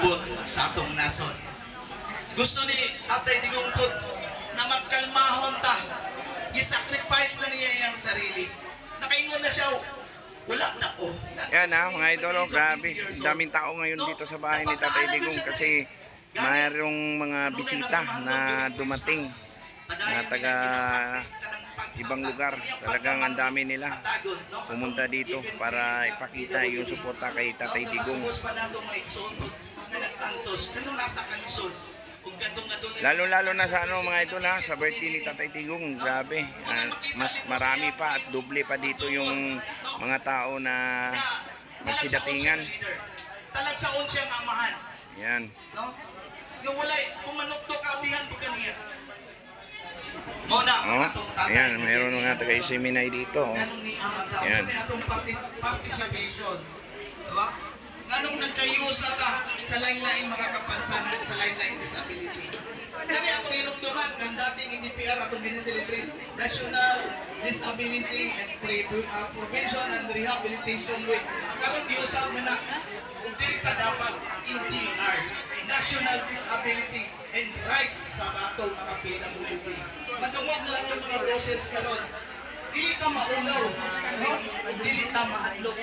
pag-abot sa atong nasod. Gusto ni Tatay Digong po na magkalmahon ta. I-sacrifice na niya iyang sarili. Nakaingon na siya, wala na ko. Yan mga idol, grabe. Daming tao ngayon dito sa bahay ni Tatay Digong kasi mayroong mga bisita na dumating na taga ibang lugar. Talagang ang dami nila pumunta dito para ipakita yung suporta kay Tatay Digong. Lalo-lalo na sa mga ito na sa birthday ni Tatay Digong, grabe. Mas marami pa at doble pa dito yung mga tao na magsidatingan. Talag sa siya mamahan. Yan. No? Yung walay, kumanok to kabihan po kaniya. Muna, ayan, mayroon mga taga-Isiminay dito. Ayan. Participation. Diba? Nganong nagkayusa ta sa lain-lain mga kapansanan, sa lain-lain disability. Kami atong inugduman ng dating NDPR atong biniselebrate National Disability and Prevention and Rehabilitation Week. Karon giusab na kung dili ta dapat NDR, National Disability and Rights sa ato mga PWD. Madungog na yung mga boses karon. Dili ka maulaw, no? Dili ka mahadlok.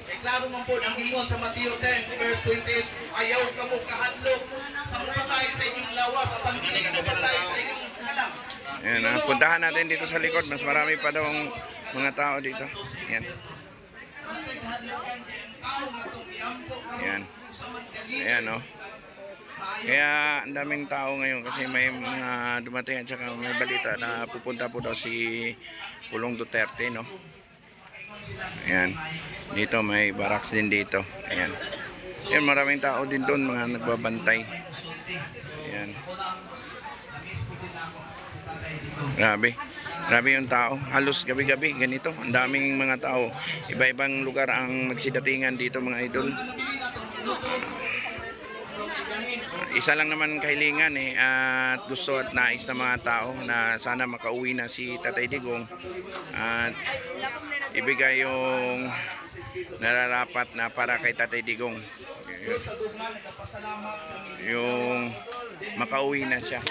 Eh klaro man po ang ingon sa Mateo 10 verse 28, ayaw ka mo kahadlok sa mapatay sa inyong lawas at ang dili ka mapatay sa inyong kalam. Ayan, puntahan natin dito sa likod. Mas marami pa daw ang mga tao dito. Ayan. Ayan. Ayan, no? Kaya ang daming tao ngayon kasi may mga dumating at saka may balita na pupunta po daw si Pulong Duterte, no? Ayan. Dito may barracks din dito. Ayan. Ayan, maraming tao din doon, mga nagbabantay. Ayan. Grabe. Grabe yung tao. Halos gabi-gabi ganito. Ang daming mga tao. Iba-ibang lugar ang magsidatingan dito mga idol. Isa lang naman kahilingan at gusto at nais ng mga tao na sana makauwi na si Tatay Digong at ibigay yung nararapat na para kay Tatay Digong, yung makauwi na siya.